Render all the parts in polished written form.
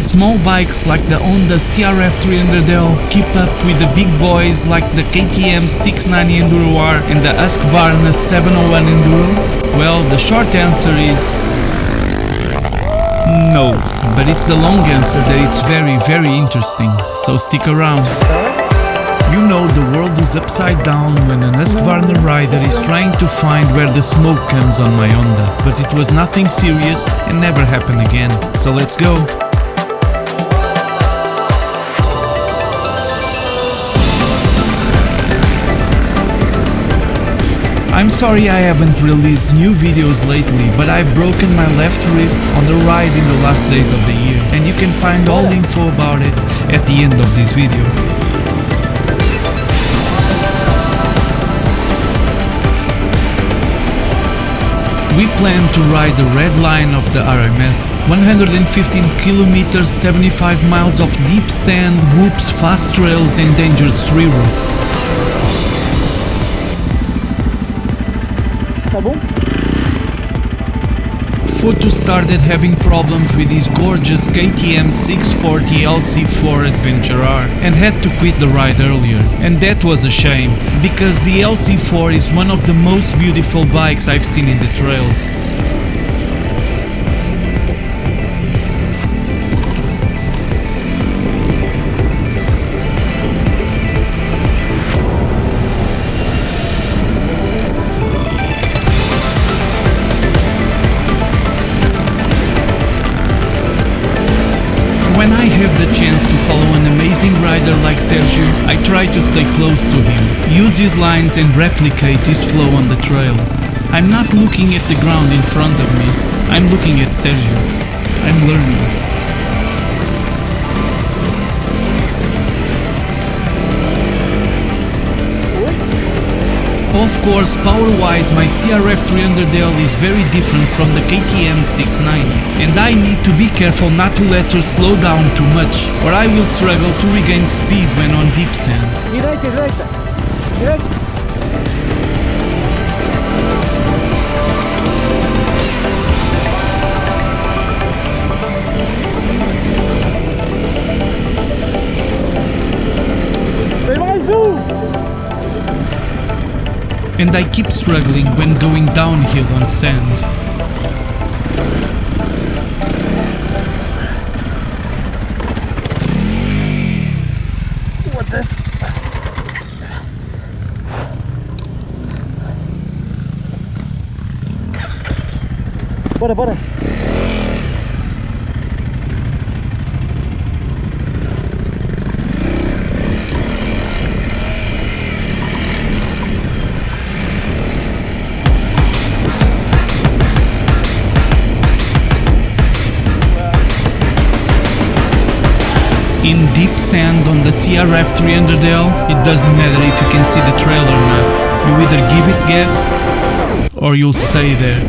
on small bikes like the Honda CRF300L keep up with the big boys like the KTM 690 Enduro R and the Husqvarna 701 Enduro? Well, the short answer is no, but it's the long answer that it's very interesting, so stick around. You know the world is upside down when an Husqvarna rider is trying to find where the smoke comes on my Honda, but it was nothing serious and never happened again, so let's go! I'm sorry I haven't released new videos lately, but I've broken my left wrist on the ride in the last days of the year, and you can find all info about it at the end of this video. We plan to ride the red line of the RMS, 115 kilometers, 75 miles of deep sand, whoops, fast trails and dangerous tree routes. Tá bom? Foto started having problems with his gorgeous KTM 640 LC4 Adventure R and had to quit the ride earlier. And that was a shame, because the LC4 is one of the most beautiful bikes I've seen in the trails. When I have the chance to follow an amazing rider like Sergio, I try to stay close to him, use his lines and replicate his flow on the trail. I'm not looking at the ground in front of me, I'm looking at Sergio. I'm learning. Of course, power-wise, my CRF300L is very different from the KTM 690, and I need to be careful not to let her slow down too much, or I will struggle to regain speed when on deep sand. Direita, direita. Direita. Tem mais And I keep struggling when going downhill on sand. What the? Bora, bora. In deep sand on the CRF300L, it doesn't matter if you can see the trail or not. You either give it gas, or you'll stay there.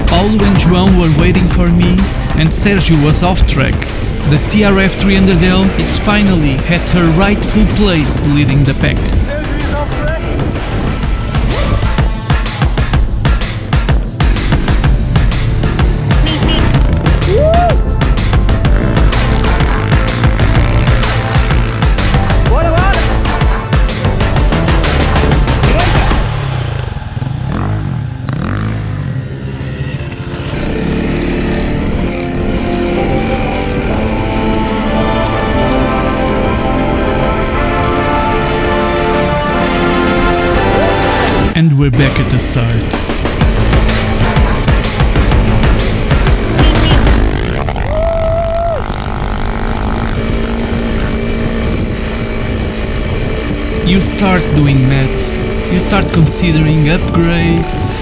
Paulo and João were waiting for me, and Sergio was off track. The CRF300L is finally at her rightful place leading the pack. And we're back at the start. You start doing maths. You start considering upgrades,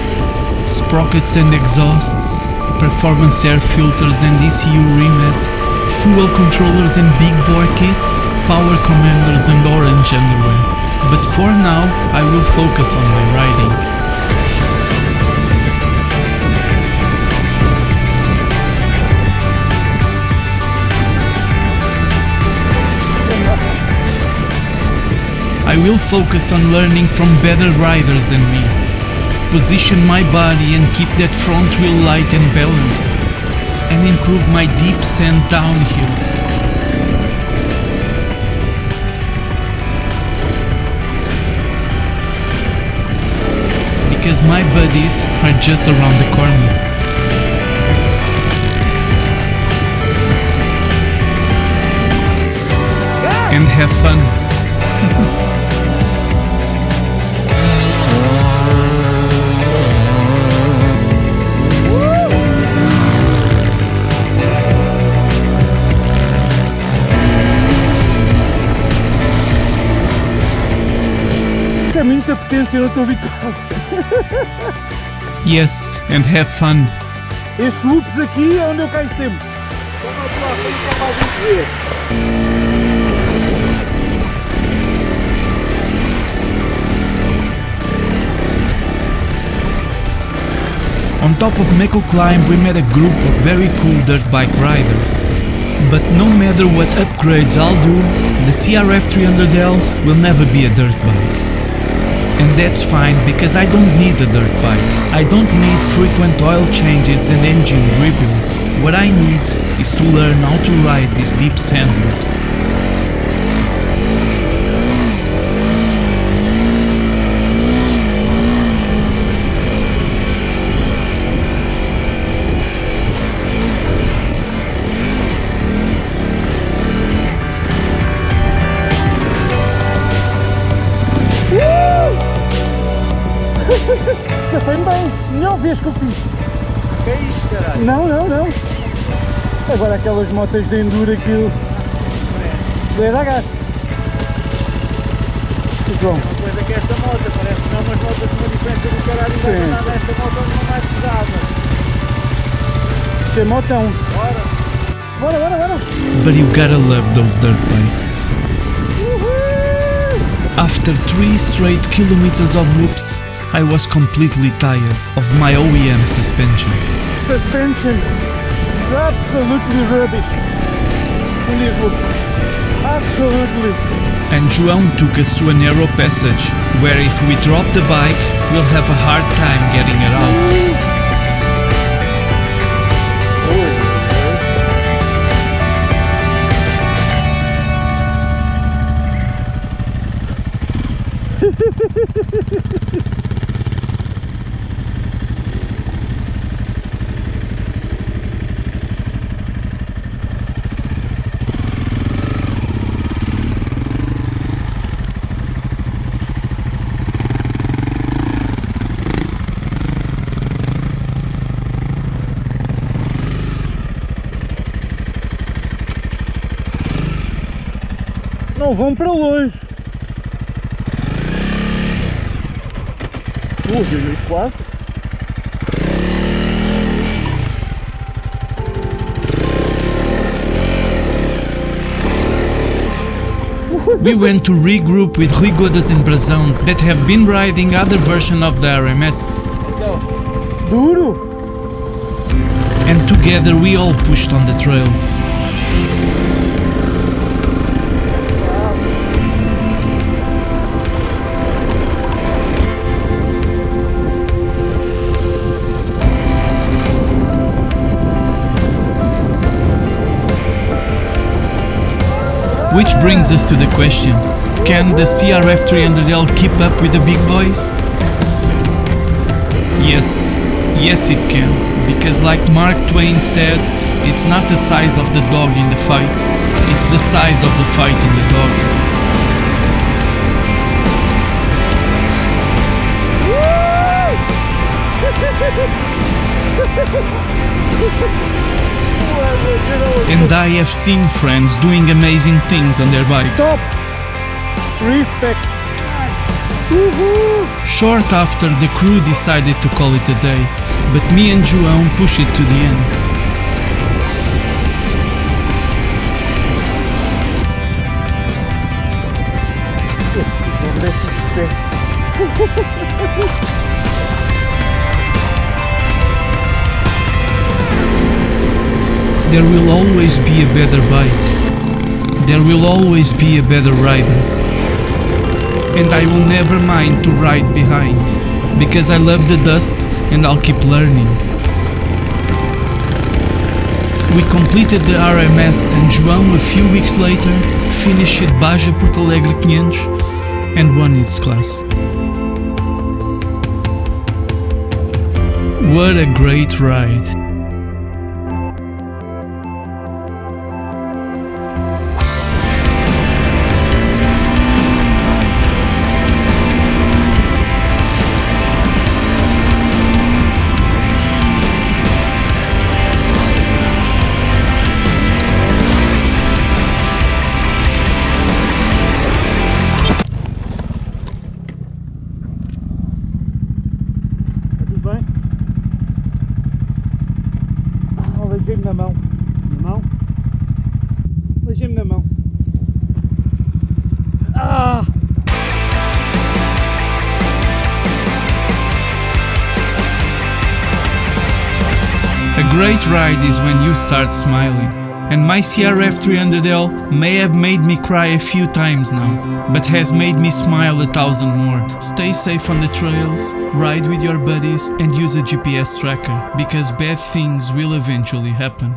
sprockets and exhausts, performance air filters and ECU remaps, fuel controllers and big bore kits, power commanders and orange underwear. But for now, I will focus on my riding. I will focus on learning from better riders than me. position my body and keep that front wheel light and balance, and improve my deep sand downhill. Because my buddies are just around the corner. And have fun. É muita potência no teu bico. Yes, and have fun. Estes loops aqui é onde eu caio sempre. On top of Meko Climb we met a group of very cool dirt bike riders. But no matter what upgrades I'll do, the CRF300L will never be a dirt bike. And that's fine, because I don't need a dirt bike. I don't need frequent oil changes and engine rebuilds. What I need is to learn how to ride these deep sand loops. Safei-me bem, melhor vez que eu fiz. Que é isso, caralho? Não. Agora aquelas motas de Enduro aquilo. Vai dar gasto. João. Uma coisa que esta moto, parece que não, mas motas com uma diferença do caralho e vai andar nesta moto não mais pesada. Isto é motão. Bora. But you gotta love those dirt bikes. After 3 straight kilometers of loops, I was completely tired of my OEM suspension. Suspension is absolutely rubbish in this loop. Absolutely. And João took us to a narrow passage, where if we drop the bike, we'll have a hard time getting it out. Não vão para longe. Quase. We went to regroup with Rui Godas and Brazão that have been riding other version of the RMS. Duro. And together we all pushed on the trails. Which brings us to the question, can the CRF300L keep up with the big boys? Yes it can, because like Mark Twain said, it's not the size of the dog in the fight, it's the size of the fight in the dog. And I have seen friends doing amazing things on their bikes. Top. Respect. Short after, the crew decided to call it a day, but me and João pushed it to the end. There will always be a better bike. There will always be a better rider. And I will never mind to ride behind, because I love the dust and I'll keep learning. We completed the RMS and João a few weeks later finished Baja Porto Alegre 500 and won its class. What a great ride! Beijinho na mão. Na mão? Beijinho na mão. Ah! A great ride is when you start smiling. And my CRF300L may have made me cry a few times now, but has made me smile 1,000 more. Stay safe on the trails, ride with your buddies and use a GPS tracker, because bad things will eventually happen.